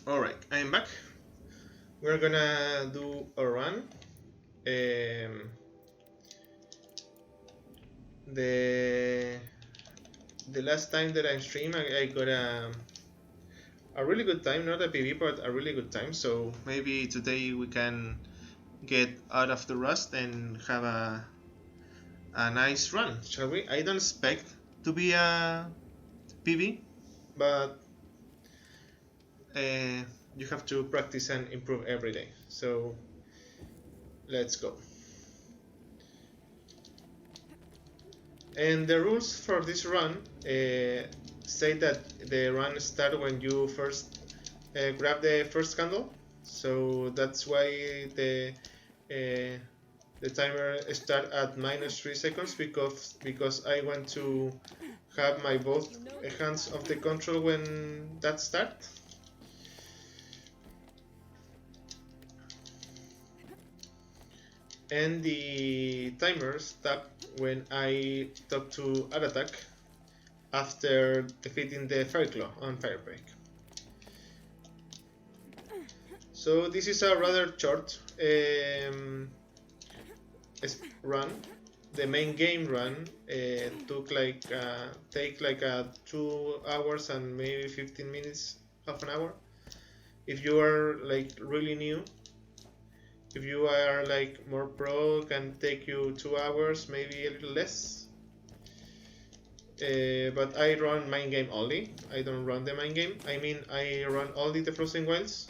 Alright, I'm back. We're gonna do a run. The last time that I streamed, I got a really good time, not a PB, but a really good time. So maybe today we can get out of the rust and have a nice run, shall we? I don't expect to be a PB, but you have to practice and improve every day. So let's go. And the rules for this run say that the run starts when you first grab the first candle. So that's why the timer start at -3 seconds because I want to have my both hands of the control when that starts. And the timer stops when I talk to add attack after defeating the Fire Claw on Firebreak. So this is a rather short run. The main game run take like 2 hours and maybe 15 minutes, half an hour. If you are like really new, if you are like more pro, it can take you 2 hours, maybe a little less. But I run main game only. I don't run the main game. I mean, I run only the Frozen Wilds.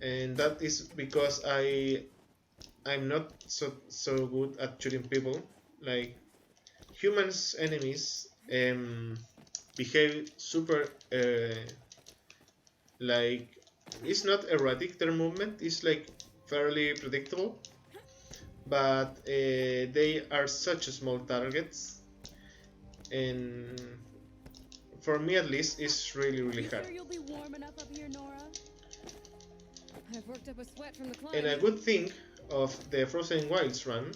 And that is because I'm not so good at shooting people. Like humans enemies behave super like it's not erratic. Their movement is like fairly predictable, but they are such small targets, and for me at least, it's really hard. Sure you'll be warm enough up here, Nora? I've worked up a sweat from the climb. And a good thing of the Frozen Wilds run,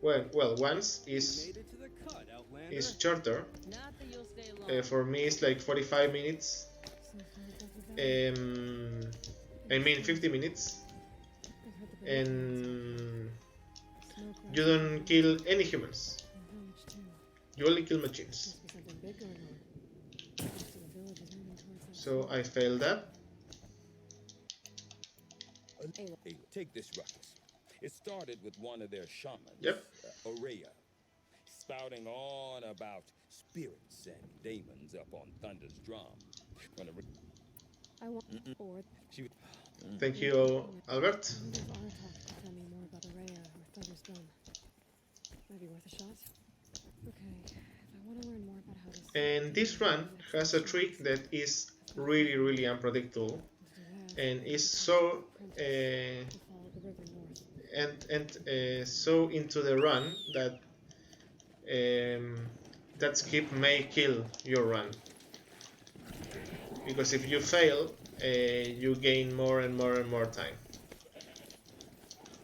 once is shorter. For me, it's like 45 minutes. I mean 50 minutes, and you don't kill any humans. You only kill machines. So I failed that. Hey, take this ruckus. It started with one of their shamans, Yep. Aurea, spouting on about spirits and demons up on Thunder's drum. I want or Thank you, Albert. tell me more about Aurea or Thunder's drum. Might be worth a shot. Okay, if I want to learn more about how this. And this run has a trick that is really unpredictable, and is so so into the run that that skip may kill your run, because if you fail, you gain more and more time.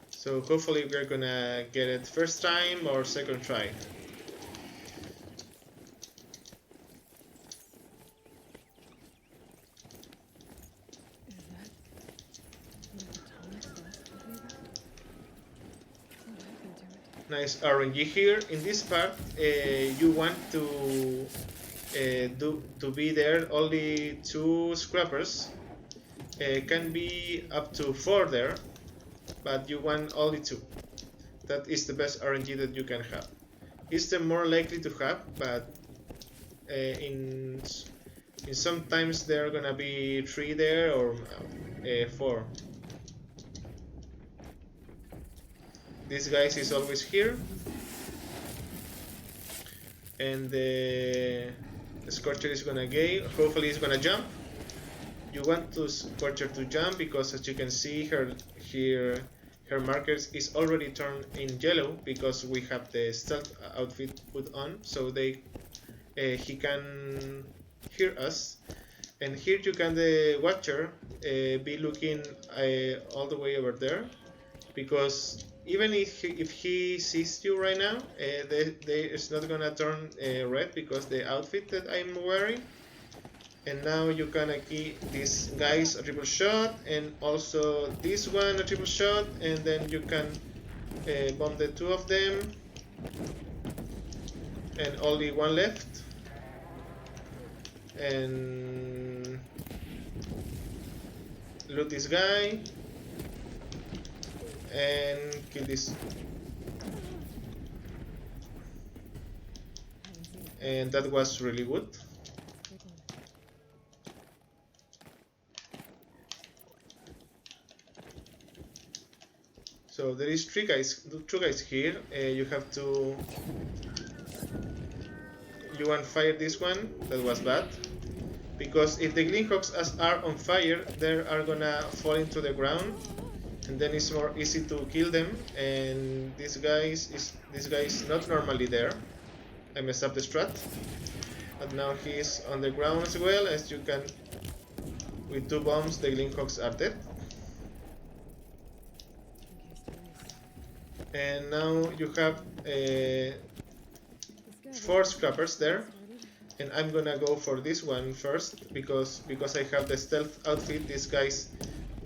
So hopefully we're gonna get it first time or second try. Nice RNG here. In this part, you want to be there. Only 2 scrappers. Can be up to 4 there, but you want only 2. That is the best RNG that you can have. It's the more likely to have, but in sometimes there are gonna be 3 there or 4. This guy is always here, and the Scorcher is gonna go. Hopefully, he's gonna jump. You want to Scorcher to jump because, as you can see, her markers is already turned in yellow because we have the stealth outfit put on, so he can hear us. And here you can the Watcher be looking all the way over there, because even if he sees you right now, it's not gonna turn red because the outfit that I'm wearing. And now you gonna key this guy's a triple shot, and also this one a triple shot, and then you can bomb the two of them, and only one left. And loot this guy and kill this, and that was really good. So there is two guys here. You have to fire this one. That was bad, because if the Greenhawks are on fire, they are gonna fall into the ground, and then it's more easy to kill them. And this guy is not normally there. I messed up the strat, but now he's on the ground as well. As you can, with 2 bombs, the Greenhawks are dead. And now you have 4 scrappers there, and I'm gonna go for this one first, because I have the stealth outfit. These guys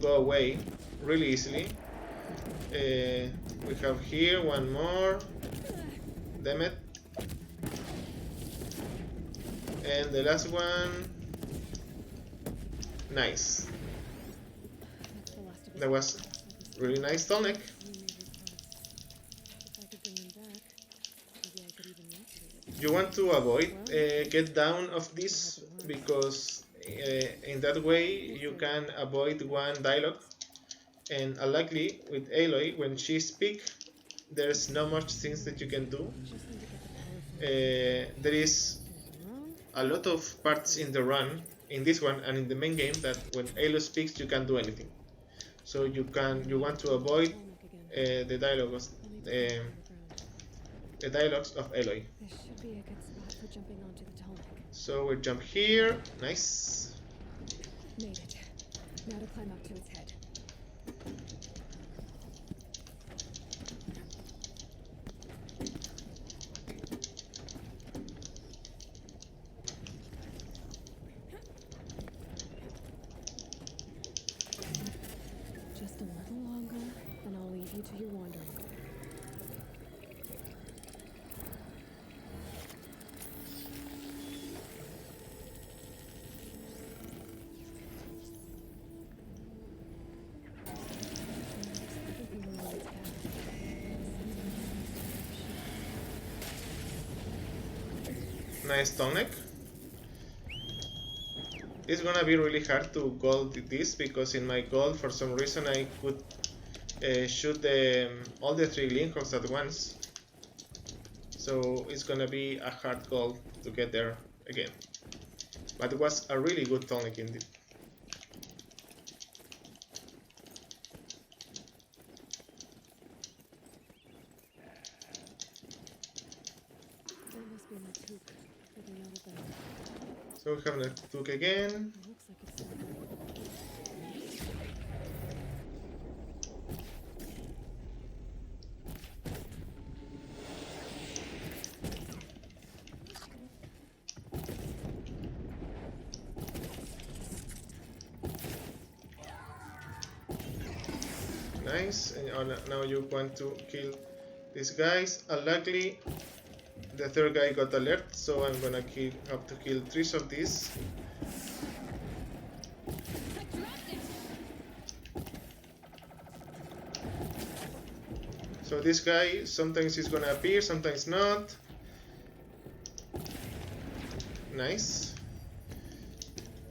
go away really easily. We have here one more, damn it, and the last one. Nice. That was really nice, Tonic. You want to avoid get down of this, because in that way you can avoid one dialogue. And unluckily with Aloy, when she speaks, there's not much things that you can do. There is a lot of parts in the run, in this one and in the main game, that when Aloy speaks you can't do anything. So you want to avoid the dialogues of Aloy. This should be a good spot for jumping onto the tonic. So we jump here, nice. Made it. Now to climb up to its head. Just a little longer, and I'll leave you to your wandering. Nice tonic. It's gonna be really hard to gold this, because in my gold for some reason I could shoot all the 3 Greenhawks at once. So it's gonna be a hard goal to get there again. But it was a really good tonic indeed. That must be my toque for the other bed. So we have the took again. It looks like it's still Nice. And now you want to kill these guys. Unluckily, the 3rd guy got alert, so I'm gonna have to kill 3 of these. So this guy, sometimes he's gonna appear, sometimes not. Nice.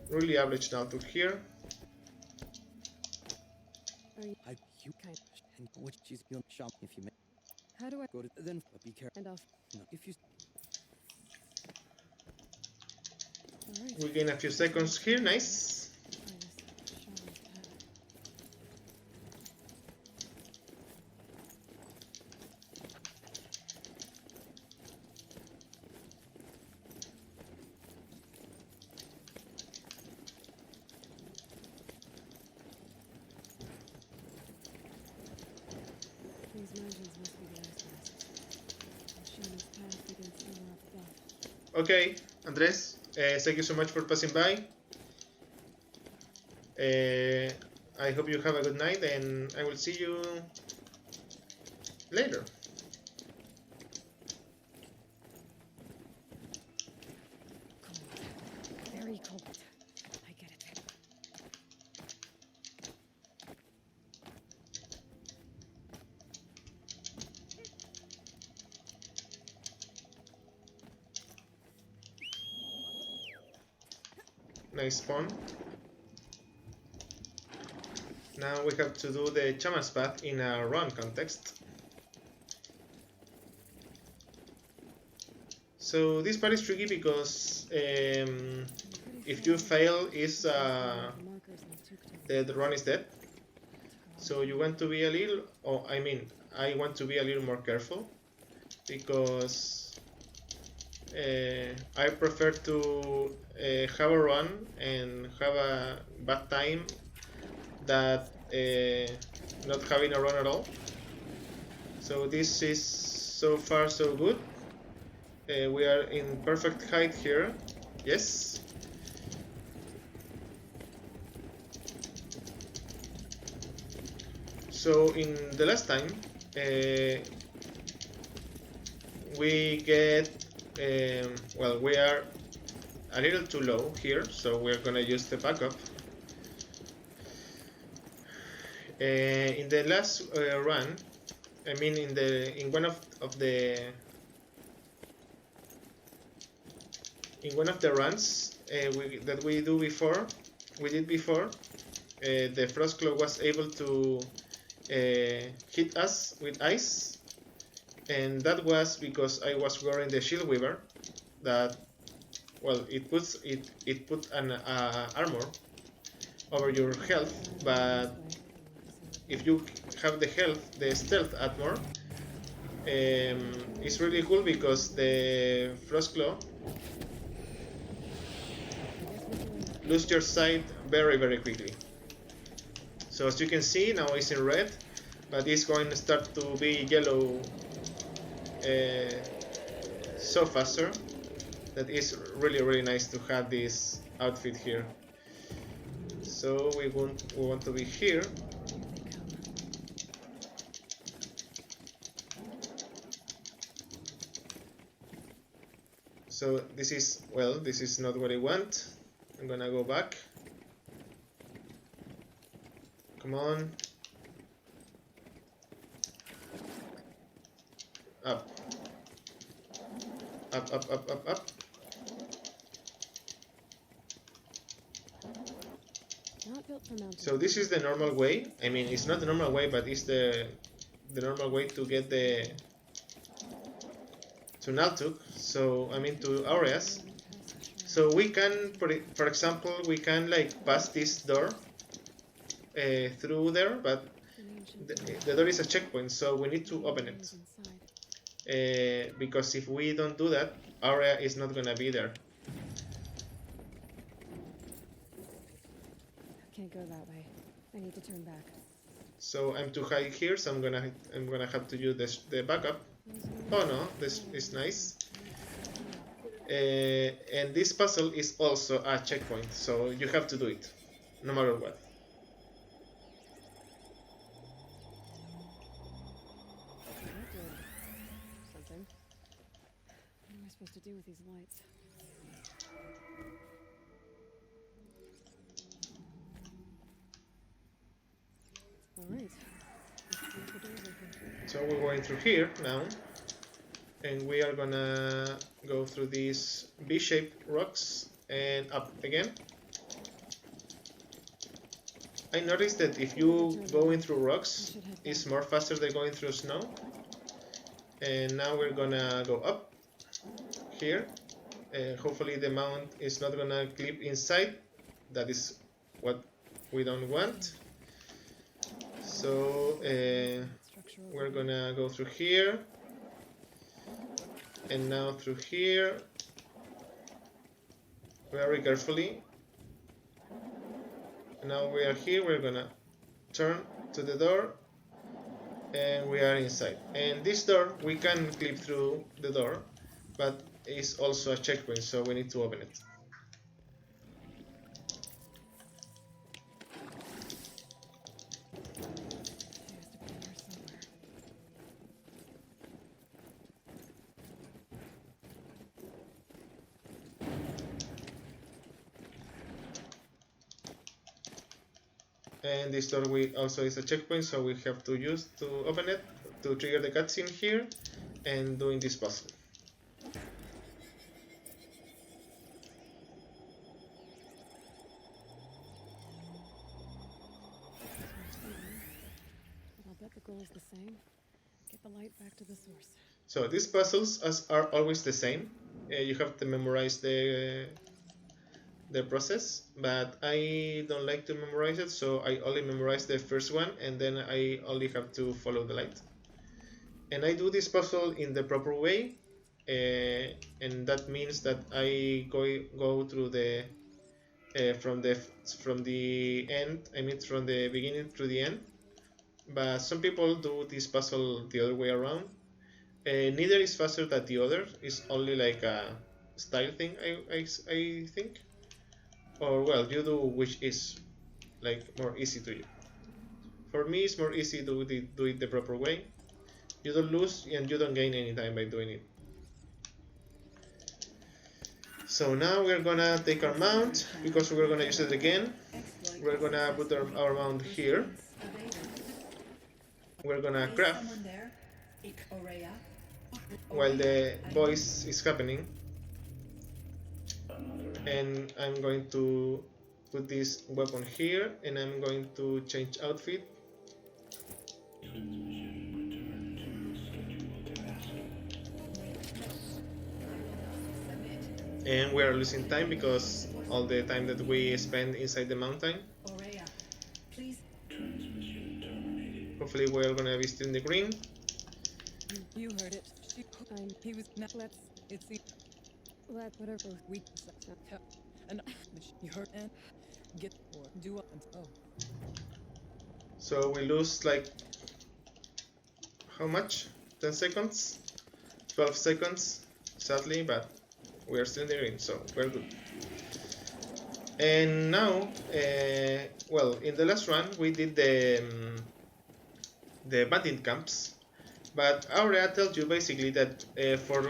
Really average now to here. You kind and what she's going to shop if you How do I go to then be careful. and I'll No, if you alright. We gain a few seconds here, nice. These mountains must be the ice west. And Shaman's path begins somewhere up above. Okay, Andres, Thank you so much for passing by. I hope you have a good night, and I will see you later. Cold. Very cold. I get it. Nice spawn. Now we have to do the Chaman's Path in a run context. So this part is tricky because if you fail, the run is dead. So you want to be a little, I want to be a little more careful because I prefer to have a run and have a bad time that not having a run at all. So this is so far so good. We are in perfect height here. Yes. So in the last time, we get, well, we are a little too low here, so we're gonna use the backup. In the last run, in one of the runs that we did before, the Frostclaw was able to hit us with ice, and that was because I was wearing the Shield Weaver. That, well, it put an armor over your health, but if you have the stealth armor, it's really cool because the Frostclaw lose your sight very quickly. So as you can see, now it's in red, but it's going to start to be yellow so faster. That is really nice to have this outfit here. So we want to be here. So this is not what I want. I'm gonna go back. Come on. Up. Up. Not built for mountain. So this is the normal way. I mean, it's not the normal way, but it's the normal way to get to Naltuk. So to Aureas. So we can, for example, we can like pass this door through there, but the door is a checkpoint, so we need to open it. Because if we don't do that, Aurea is not gonna be there. Can't go that way. I need to turn back. So I'm too high here, so I'm gonna have to use the backup. Oh no, this is nice. And this puzzle is also a checkpoint, so you have to do it, no matter what. Something. What am I supposed to do with these lights? All right. So we're going through here now, and we are gonna go through these V-shaped rocks and up again. I noticed that if you going through rocks, it's more faster than going through snow. And now we're gonna go up here. Hopefully the mount is not gonna clip inside. That is what we don't want. So we're gonna go through here, and now through here, very carefully. Now we are here, we're gonna turn to the door, and we are inside. And this door, we can clip through the door, but it's also a checkpoint, so we need to open it. And this door also is a checkpoint, so we have to use to open it to trigger the cutscene here and doing this puzzle. But I'll bet the goal's the same. Get the light back to the source. So these puzzles are always the same. You have to memorize the process, but I don't like to memorize it, so I only memorize the first one and then I only have to follow the light. And I do this puzzle in the proper way, and that means that I go through the from the end. I mean from the beginning to the end. But some people do this puzzle the other way around. Neither is faster than the other. It's only like a style thing, I think. Or well, you do which is like more easy to you. For me, it's more easy to do it the proper way. You don't lose and you don't gain any time by doing it. So now we're gonna take our mount because we're gonna use it again. We're gonna put our mount here. We're gonna craft while the voice is happening. And I'm going to put this weapon here and I'm going to change outfit. And we are losing time because all the time that we spend inside the mountain. Hopefully we are gonna be still in the green. You heard it. He was not. It's the. Let whatever both we and you heard and get or do up and oh. So we lose like how much? 10 seconds? 12 seconds, sadly, but we are still in the green, so we're good. And now, well, in the last run we did the bandit camps, but Aurea tells you basically that for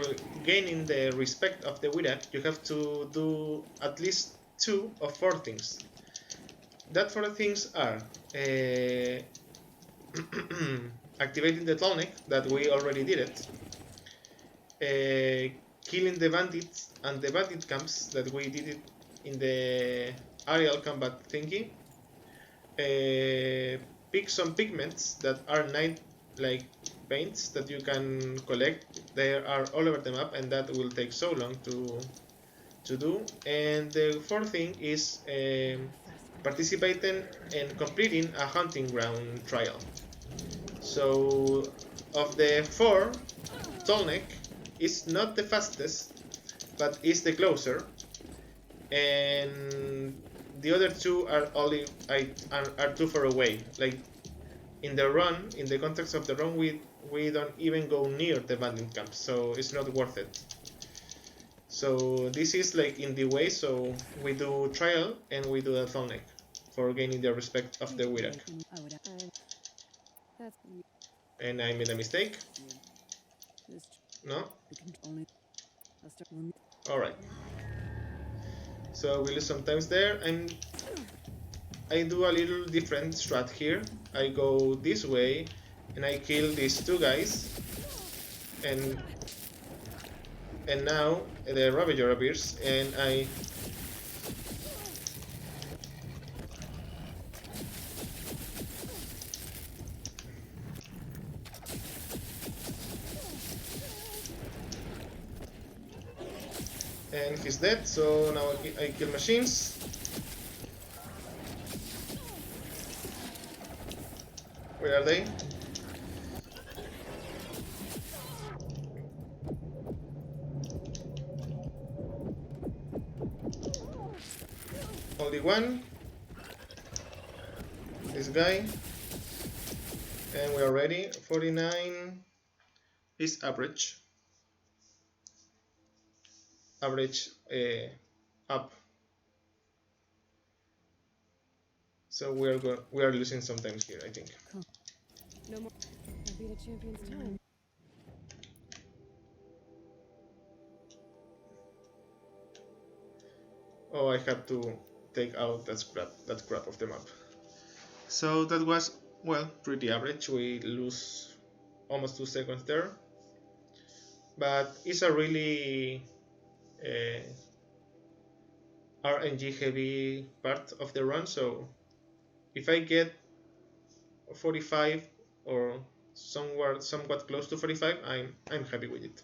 gaining the respect of the Wirak, you have to do at least 2 of 4 things. That 4 things are activating the Tolnek, that we already did it, killing the bandits and the bandit camps, that we did it in the aerial combat thingy, pick some pigments that are night like paints that you can collect. They are all over the map and that will take so long to do. And the fourth thing is participating and completing a hunting ground trial. So of the 4, Tolnek is not the fastest, but is the closer, and the other 2 are only are too far away. Like in the run, in the context of the run, we don't even go near the bandit camp, so it's not worth it. So this is like in the way, so we do trial and we do the Tolnek for gaining the respect of the Wirak. And I made a mistake. No? Alright. So we lose some times there. I do a little different strat here. I go this way and I kill these 2 guys. And now the Ravager appears and I and he's dead, so now I kill machines. Where are they? Only one. This guy. And we are ready. 49 is average. Average up. So we are losing sometimes here, I think. No more. I beat a champion's time. Oh, I have to take out that crap of the map. So that was, well, pretty average. We lose almost 2 seconds there, but it's a really RNG heavy part of the run. So if I get 45 or somewhat close to 45, I'm happy with it.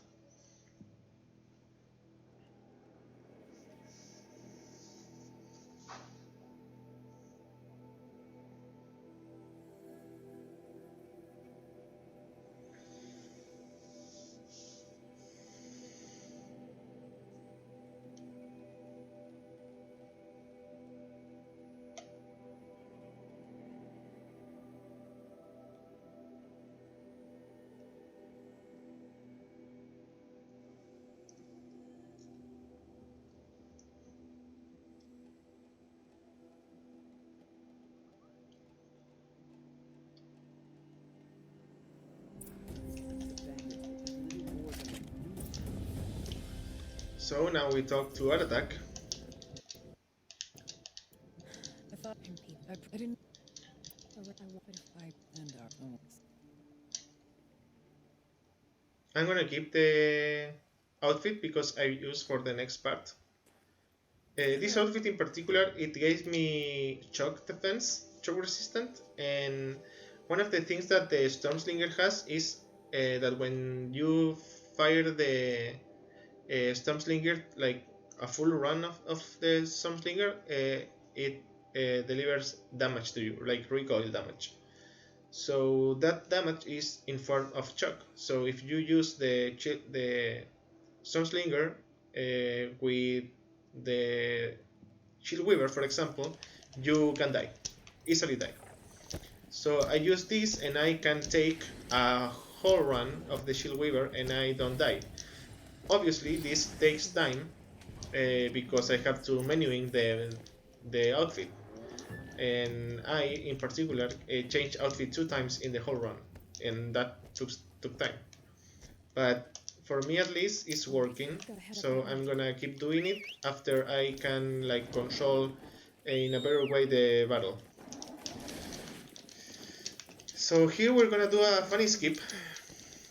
So now we talk to Art Attack. I thought I didn't. I wanted if I and our phones. I'm gonna keep the outfit because I use for the next part. This outfit in particular, it gave me shock defense, shock resistant, and one of the things that the Stormslinger has is that when you fire the Stormslinger, like a full run of the Stormslinger, it delivers damage to you, like recoil damage. So that damage is in form of shock. So if you use the Stormslinger with the Shield Weaver, for example, you can die, easily die. So I use this and I can take a whole run of the Shield Weaver and I don't die. Obviously, this takes time because I have to menuing the outfit, and I, in particular, changed outfit 2 times in the whole run, and that took time. But for me, at least, it's working. So I'm gonna keep doing it after I can like control in a better way the battle. So here we're gonna do a funny skip,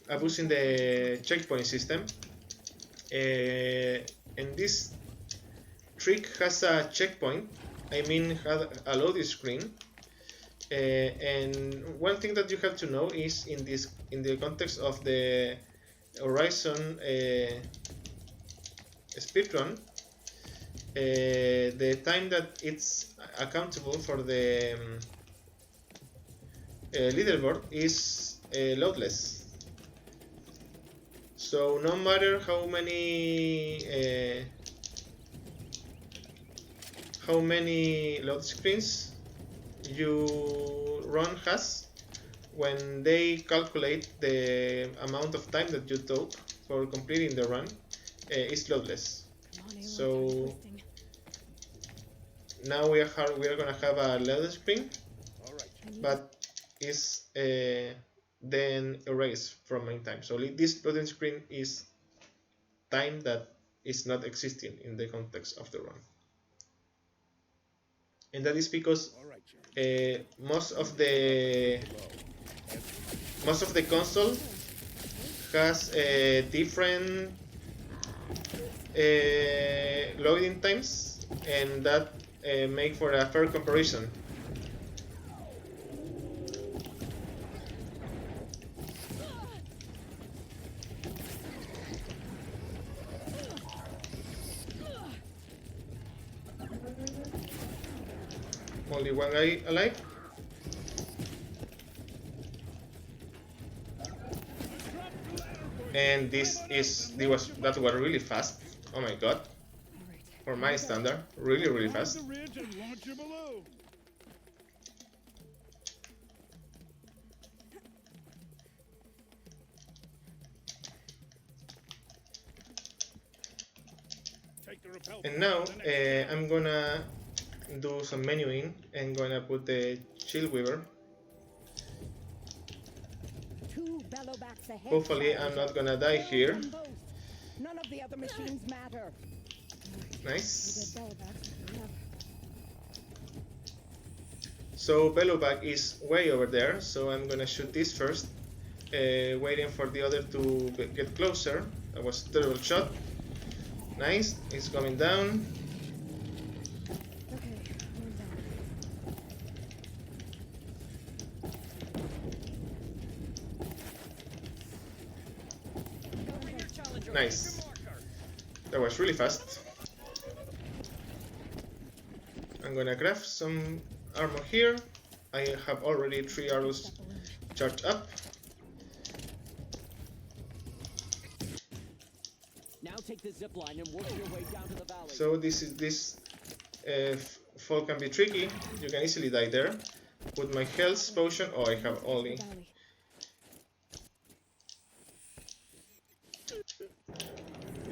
abusing the checkpoint system. And this trick has a checkpoint, I mean has a loading screen, and one thing that you have to know is in the context of the Horizon speedrun, the time that it's accountable for the leaderboard is loadless. So no matter how many load screens you run has, when they calculate the amount of time that you took for completing the run, it's loadless. So now we are gonna have a load screen, but it's then erased from main time. So this loading screen is time that is not existing in the context of the run, and that is because most of the console has different loading times, and that make for a fair comparison. Only one guy alive. And that was really fast. Oh my god. For my standard, really fast. And now I'm gonna do some menuing and gonna put the Shield Weaver. Hopefully I'm not gonna die here. None of the other machines matter. Nice. So Bellowback is way over there, so I'm gonna shoot this first, waiting for the other to get closer. That was a terrible shot. Nice, it's coming down. Okay, one down. Nice. That was really fast. I'm gonna craft some armor here. I have already 3 arrows charged up. Now take the zip line and work your way down to the valley. So this fall can be tricky. You can easily die there. Put my health potion. Oh, I have only.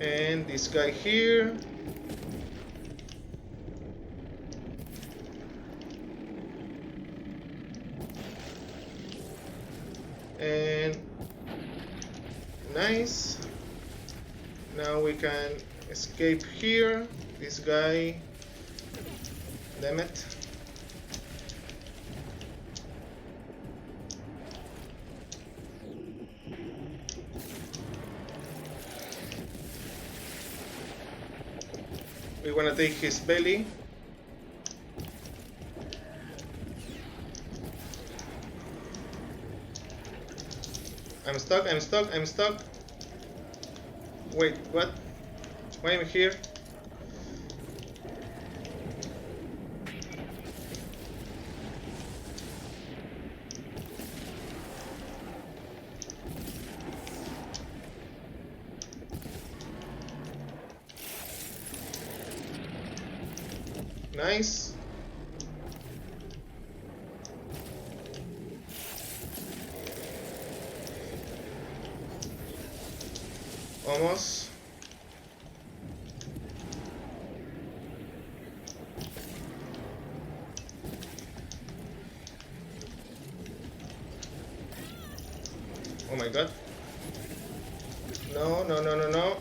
And this guy here. And nice. Now we can escape here. This guy. Damn it. We wanna take his belly. I'm stuck, I'm stuck, I'm stuck. Wait, what? Why am I here? Nice. Almost. Oh my god. No, no, no, no, no.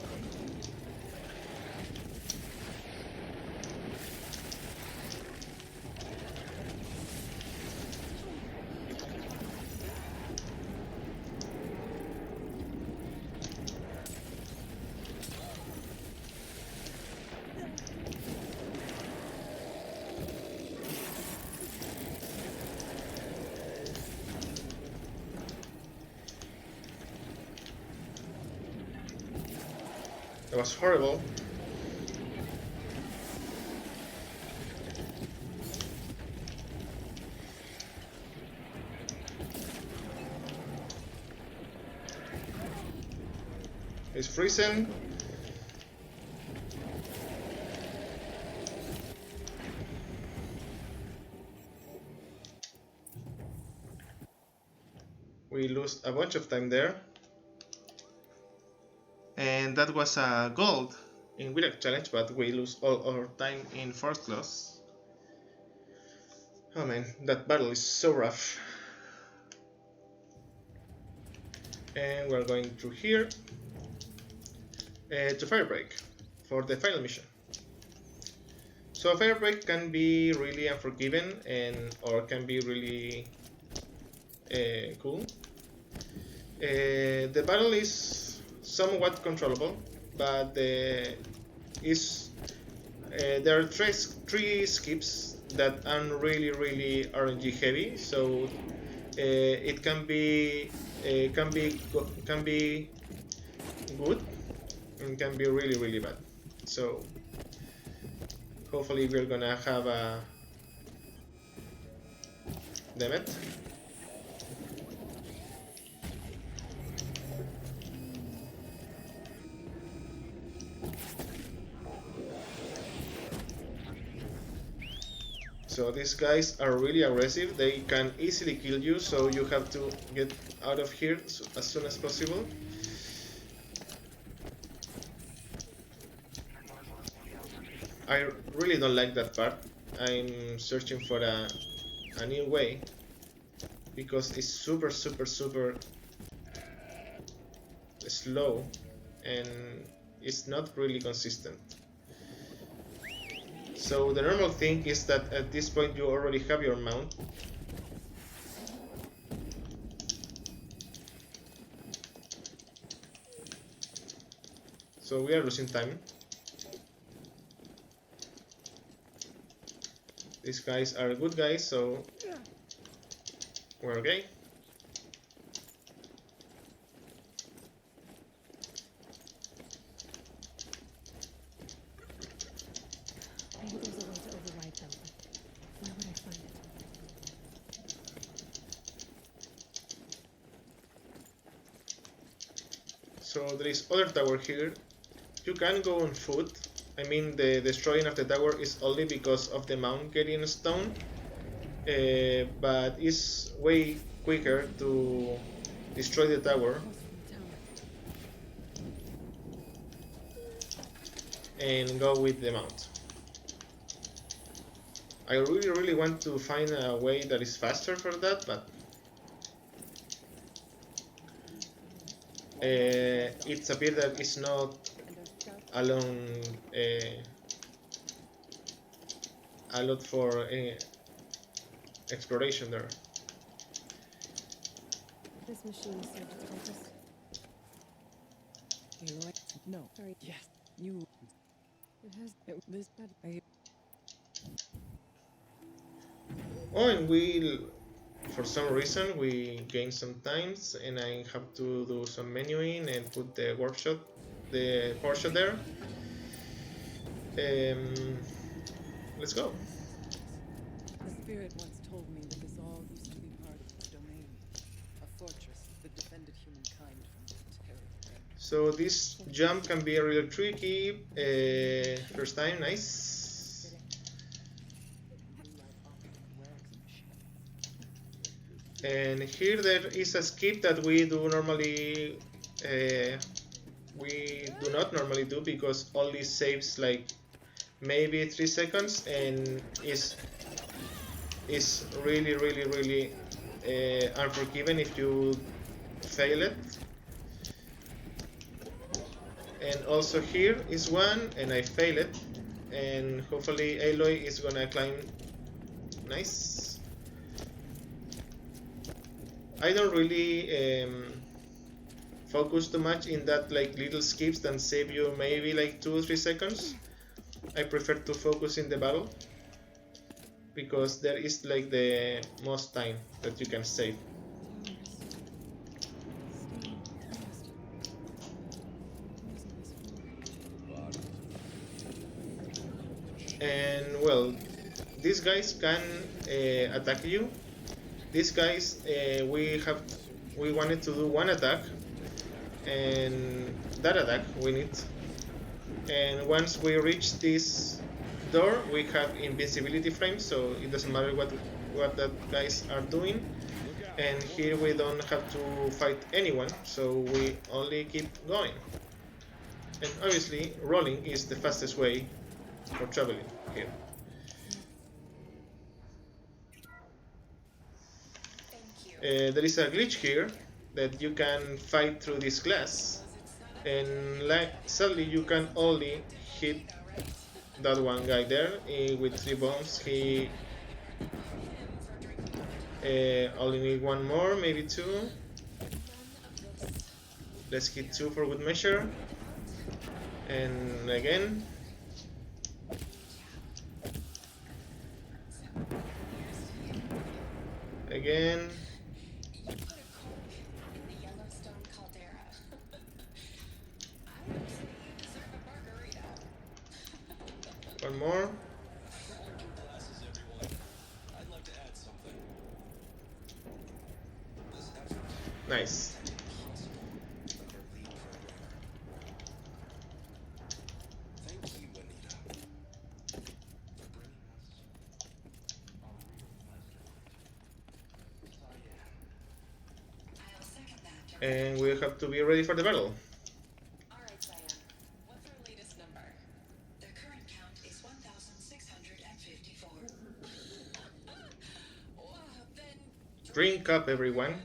That was horrible. He's freezing. We lose a bunch of time there. And that was a gold in Wheeler Challenge, but we lose all our time in fourth class. Oh man, that battle is so rough. And we're going through here to Firebreak for the final mission. So Firebreak can be really unforgiving and or can be really cool. The battle is somewhat controllable, but there are three skips that are really RNG heavy, so it can be good and can be really bad. So hopefully we're gonna have a damn it. So these guys are really aggressive, they can easily kill you, so you have to get out of here as soon as possible. I really don't like that part. I'm searching for a new way because it's super slow and it's not really consistent. So the normal thing is that at this point you already have your mount. So we are losing time. These guys are good guys, so we're okay. Maybe there's a way to override them, but where would I find it? So there is other tower here. You can go on foot. I mean, the destroying of the tower is only because of the mount getting stone, but it's way quicker to destroy the tower Across from the tower. and go with the mount. I really want to find a way that is faster for that, but it appears that it's not a long a lot for exploration there. This machine served its purpose. Aloy? No. Sorry. Yes. You. It has. This. I. Oh, and for some reason, we gain some times, and I have to do some menuing and put the workshop, the Porsche there. Let's go. The spirit once told me that this all used to be part of its domain. A fortress that defended humankind from the terrible. So this jump can be really tricky. First time, nice. And here there is a skip that we do normally. We do not normally do because only saves like maybe 3 seconds and is really unforgiving if you fail it. And also here is one and I fail it, and hopefully Aloy is gonna climb. Nice. I don't really focus too much in that like little skips that save you maybe like 2 or 3 seconds. I prefer to focus in the battle because there is like the most time that you can save. And well, these guys can attack you. These guys, we wanted to do one attack, and that attack we need. And once we reach this door, we have invincibility frame, so it doesn't matter what that guys are doing. And here we don't have to fight anyone, so we only keep going. And obviously, rolling is the fastest way for traveling here. There is a glitch here that you can fight through this glass, and sadly you can only hit that one guy there with 3 bombs. He only need one more, maybe 2. Let's hit 2 for good measure. And again. Again. One more. Nice. And we have to be ready for the battle. Alright, Cyan. What's our latest number? The current count is 1,654. Wow, then Drink up, everyone.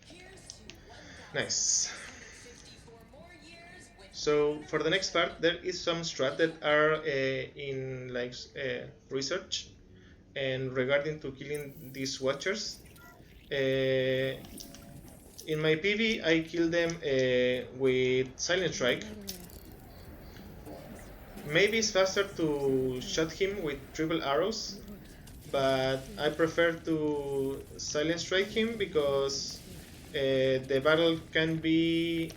here's to Nice. 1,654 more years with So for the next part, there is some strat that are in like research and regarding to killing these watchers. In my PV, I kill them with Silent Strike. Maybe it's faster to shot him with triple arrows, but I prefer to Silent Strike him because the battle can be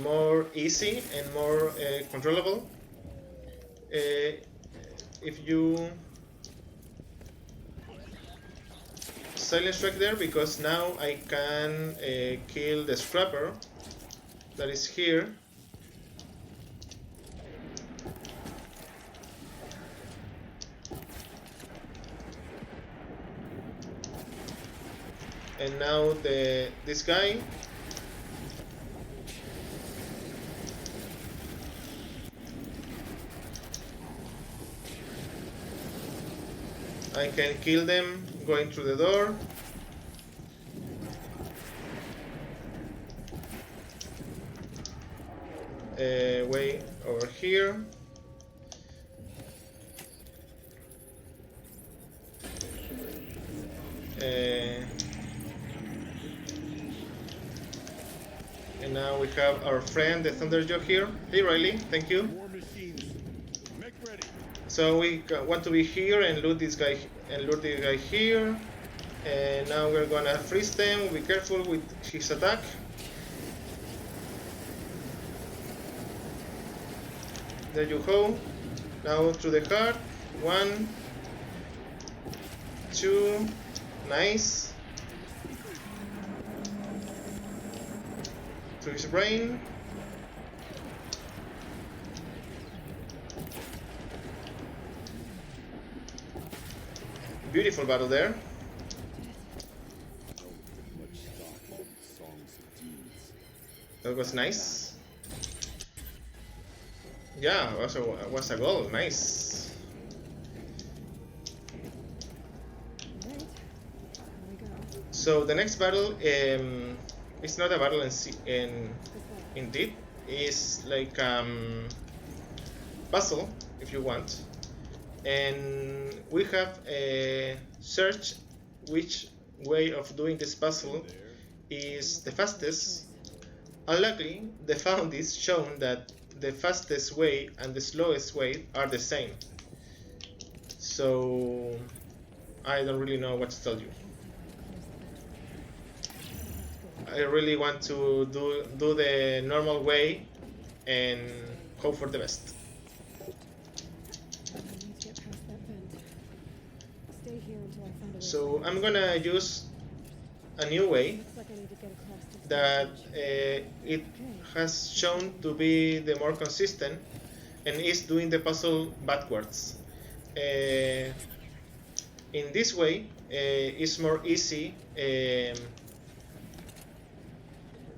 more easy and more controllable. If you Silent Strike there, because now I can kill the Scrapper that is here. And now this guy. I can kill them going through the door. Way over here. And now we have our friend, the Thunderjaw here. Hey Riley, thank you. War machines, make ready. So we want to be here and loot this guy and loot the guy here. And now we're gonna freeze them. Be careful with his attack. There you go. Now through the heart. 1, 2, nice. To his brain. Beautiful battle there. That was nice. Yeah, was a goal. Nice. Right. Here we go. So the next battle, it's not a battle indeed. It's like puzzle, if you want. And we have search which way of doing this puzzle is the fastest. Unluckily, the found is shown that the fastest way and the slowest way are the same. So I don't really know what to tell you. I really want to do the normal way and hope for the best. I need to get past that vent. Stay here until I find a way. So I'm gonna use a new way Looks like I need to get across to the that bridge. it has shown to be the more consistent and is doing the puzzle backwards. In this way, it's more easy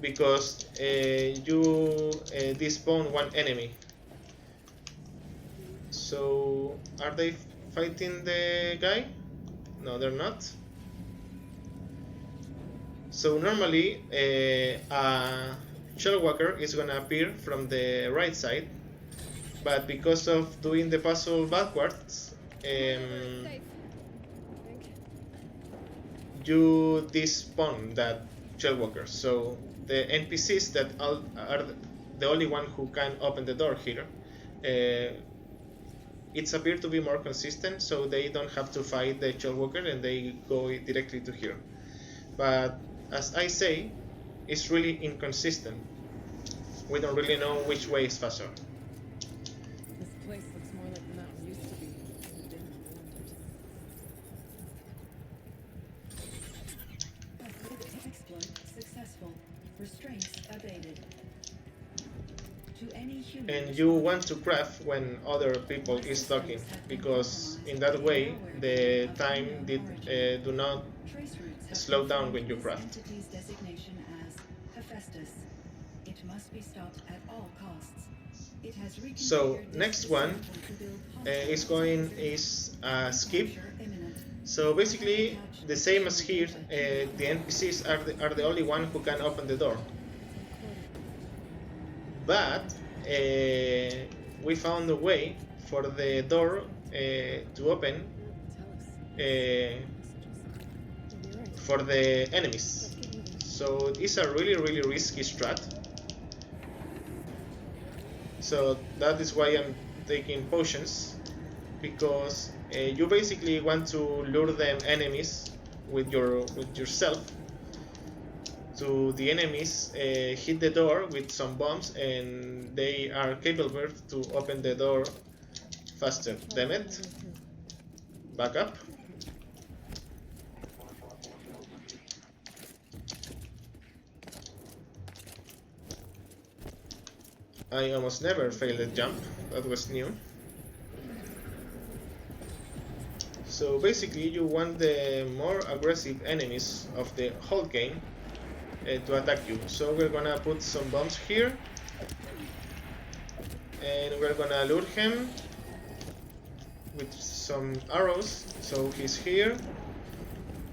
because you despawn one enemy. So, are they fighting the guy? No, they're not. So normally, a Shellwalker is gonna appear from the right side, but because of doing the puzzle backwards, you despawn that Shellwalker. So the NPCs that are the only one who can open the door here, it's appeared to be more consistent, so they don't have to fight the Shellwalker and they go directly to here. But as I say, it's really inconsistent. We don't really know which way is faster. This place looks more like the mountain used to be. We've been warned. Exploit successful. Restraints abated. To any human. And you want to craft when other people is talking, because in that way the time do not Trace routes have slow down confirmed when you this craft. entity's designation as Hephaestus. It must be stopped at all costs. It has So reconfigured next this one system to build is skip. Capture imminent. So basically the same as here, the NPCs are the only one who can open the door. But we found a way for the door to open Tell us. Maybe you're right. for the enemies. Let's keep moving. So it's a really risky strat. So that is why I'm taking potions, because you basically want to lure them enemies with yourself. To the enemies, hit the door with some bombs, and they are capable to open the door faster. Damn it! Back up. I almost never failed a jump. That was new. So basically, you want the more aggressive enemies of the whole game to attack you. So we're gonna put some bombs here, and we're gonna lure him with some arrows. So he's here.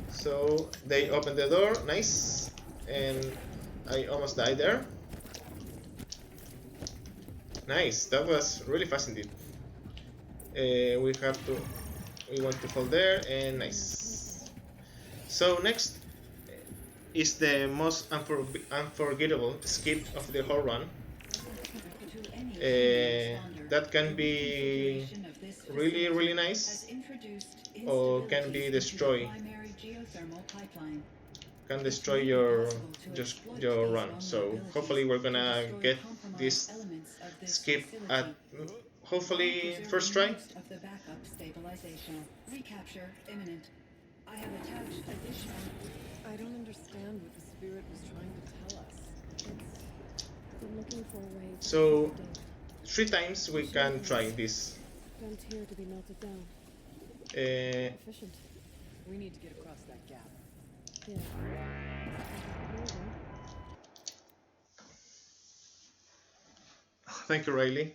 So they open the door, nice, and I almost died there. Nice, that was really fast indeed. We want to fall there, and nice. So next is the most unforgettable skip of the whole run. That can be really nice, or can be destroy. Can destroy your run. So hopefully we're gonna get this skip at hopefully first try. Of the backup stabilization. Recapture imminent. I have attached additional. I don't understand what the spirit was trying to tell us. We're looking for a way to So keep the 3 times we can try this. Don't here to be melted down. Efficient. We need to get across that gap. Yeah. Moving. Thank you, Riley.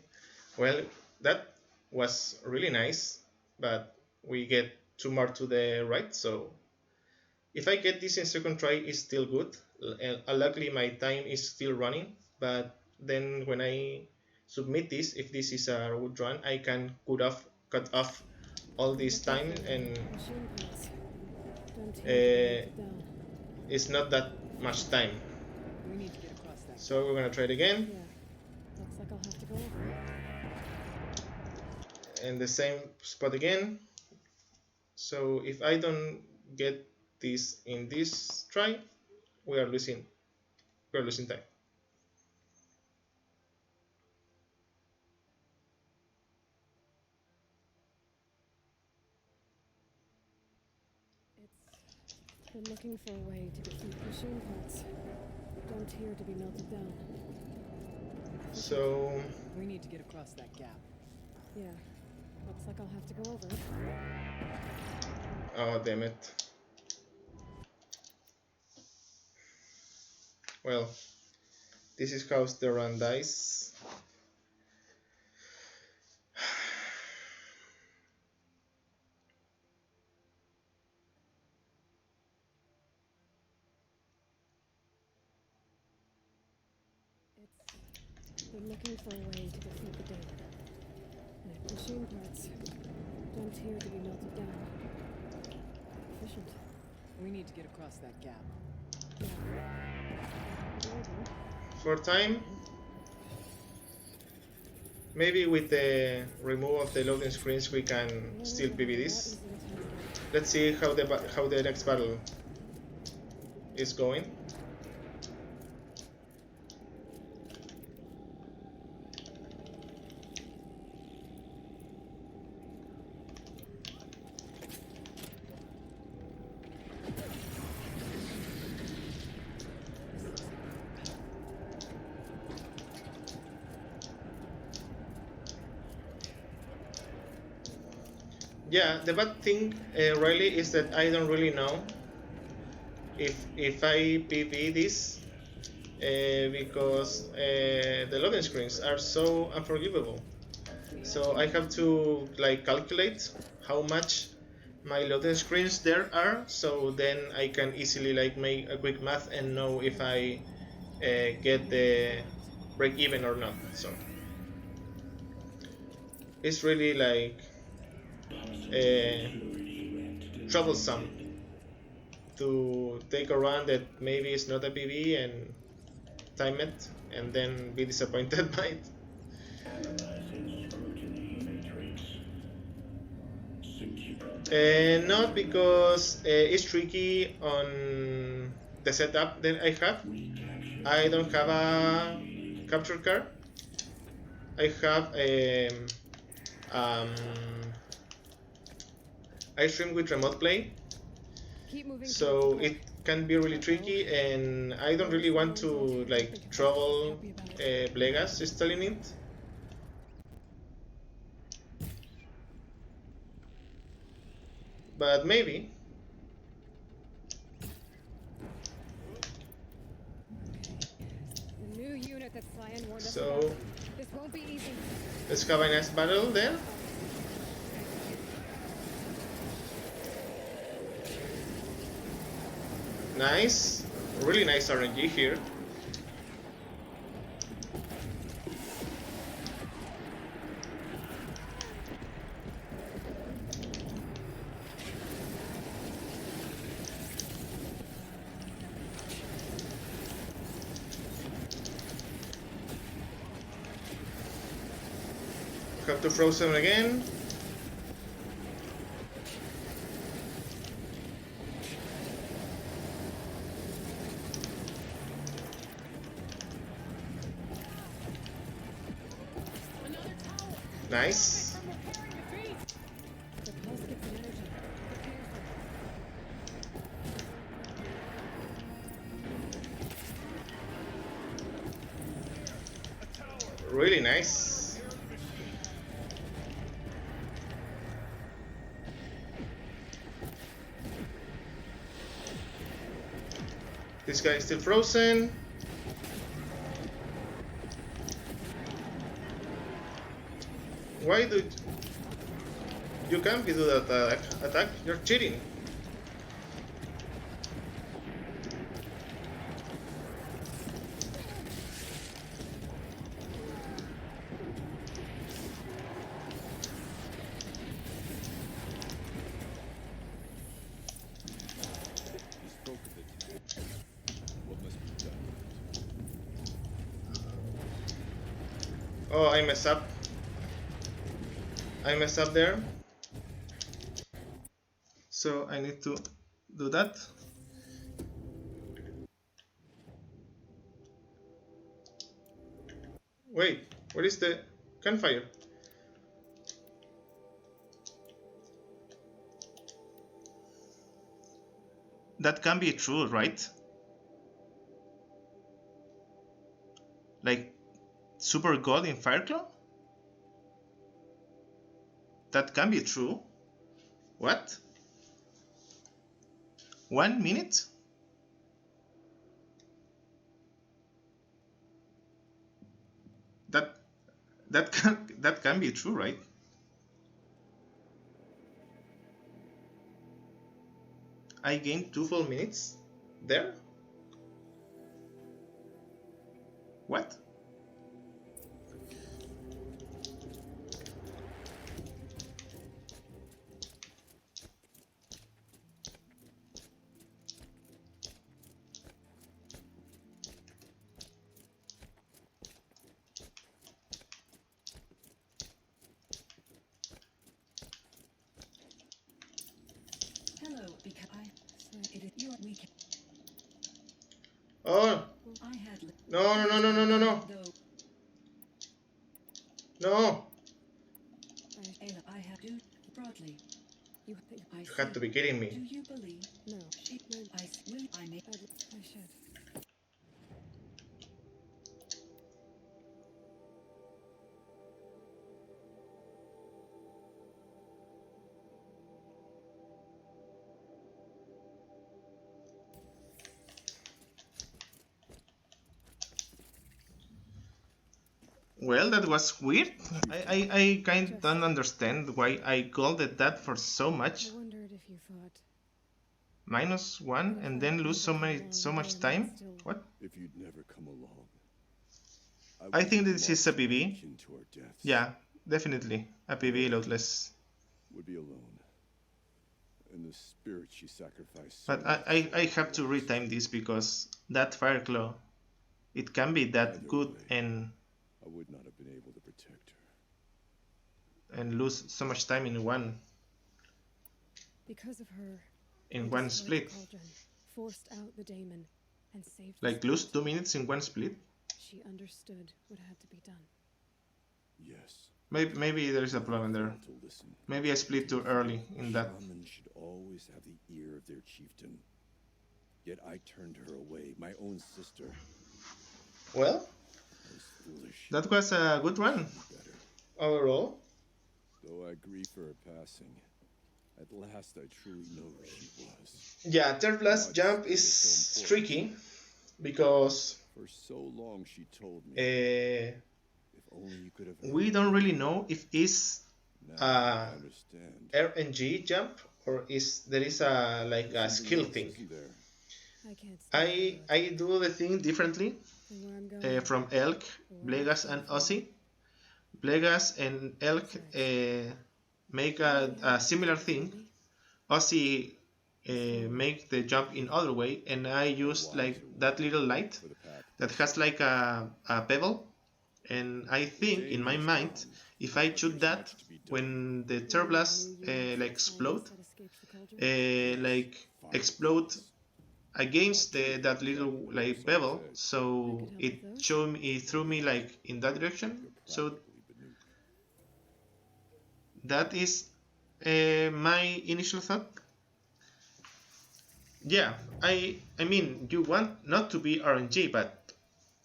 Well, that was really nice, but we get 2 more to the right, so if I get this in second try, it's still good. Luckily, my time is still running, but then when I submit this, if this is a good run, I can cut off all this time, and Machine parts. Don't here to be melted down. it's not that much time. We need to get across that. So we're gonna try it again, Yeah. Looks like I'll have to go over it. and the same spot again. So if I don't get this in this try, we are losing time. It's been looking for a way to defeat machine parts. Don't here to be melted down. So We need to get across that gap. Yeah. Looks like I'll have to go over it. oh damn it. Well, this is how the run dies. It's been looking for a way to defeat the David. Machine parts. Don't here to be melted down. Efficient. We need to get across that gap. Yeah. Moving. For time, maybe with the remove of the loading screens we can still PB this. Let's see how the next battle is going. Yeah, the bad thing really is that I don't really know if I PB this because the loading screens are so unforgivable. So I have to like calculate how much my loading screens there are, so then I can easily like make a quick math and know if I get the break even or not. So it's really like troublesome to take a run that maybe is not a PB and time it and then be disappointed by it. Not because it's tricky on the setup that I have. I don't have a capture card. I have um, I stream with remote play, Keep moving towards the so port. it can be really tricky, and I don't really want to like trouble Blegas installing it. But maybe. The new unit that Cyan warned us So about. This won't be easy. let's have a nice battle then. Nice, really nice RNG here. Have to frozen again. Nice. The pulse gets some energy. Really nice. This guy is still frozen. Why do you can't do that attack? You're cheating. He spoke of it. What must be done? Oh, I messed up. I messed up there. So I need to do that. Wait, what is the campfire? That can be true, right? Like super god in Fireclaw? That can be true. What? 1 minute? That can be true, right? I gained 2 full minutes there? What? Hello, because it is your weekend. Oh, I had no. though No, Ayla, I have do broadly. You think I you had to be kidding do me. you believe no? she will I may I should. Well, that was weird. I kind of don't understand why I called it that for so I much. wondered if you thought. -1 and then lose so much time. What? If you'd never come along, I think this is a PB. to our deaths. Yeah, definitely. a PV loadless. Would be alone. And the spirit she sacrificed. But I have to retime this because that fire claw, it can be that Either good way, and I would not have been able to protect her. lose so much time in one Because of her, in I one destroyed split. the cauldron, forced out the daemon, and saved the Like lose spirit. 2 minutes in one split. She understood what had to be done. Yes. Maybe there is a problem there. To listen. Maybe I split too early in that. Shaman should always have the ear of their chieftain. Yet I turned her away, my own sister. Well, I was foolish. that was a good run Better. overall. Though I grieve for her passing, at last I truly know who she was. Yeah, third blast jump is tricky because For so long she told me. If only you could have. we don't really know if it's Now I understand. RNG jump or is there is a like a skill thing. Isn't there? I can't stay I do the thing differently and where I'm going. from Elk, Blegas, and Ozzy. Blegas and Elk make a similar thing. Ozzy make the jump in other way, and I use like that little light For the path. that has like a pebble, and I think in my mind if I shoot that when the third blast like explode, That escapes the cauldron. like explode against that little like pebble, so it threw me like in that direction. So that is my initial thought. Yeah, I mean, you want not to be RNG, but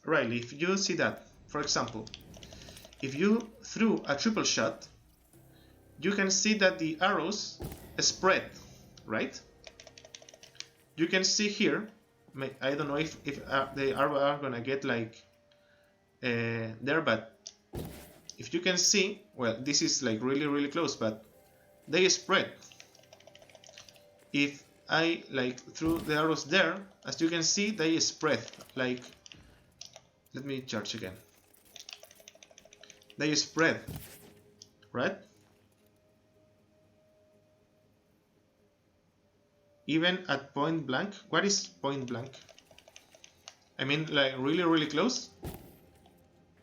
Riley, if you see that, for example, if you threw a triple shot, you can see that the arrows spread, right? You can see here, I don't know if the arrows are gonna get like there, but if you can see, well, this is like really close, but they spread. If I like threw the arrows there, as you can see, they spread. Like, let me charge again. They spread, right? Even at point blank. What is point blank? I mean, like really close.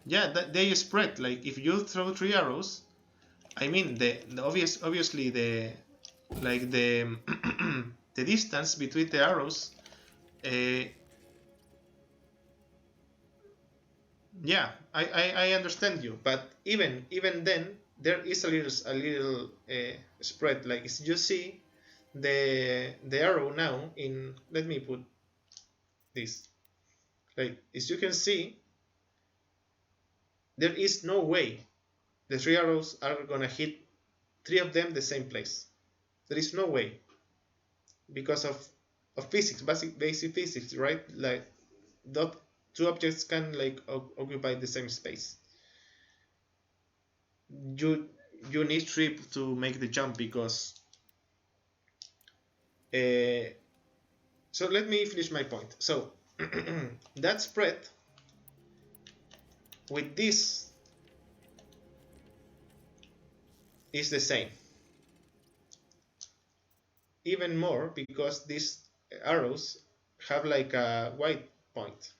Yeah, they spread. Like if you throw 3 arrows, I mean the obviously the like the the distance between the arrows. Yeah, I understand you, but even then there is a little spread. Like as you see the arrow now in, let me put this, like as you can see, there is no way the 3 arrows are gonna hit 3 of them the same place. There is no way, because of physics, basic physics, right? Like that 2 objects can like occupy the same space. You need 3 to make the jump because so let me finish my point. So that spread with this is the same, even more because these arrows have like a white point.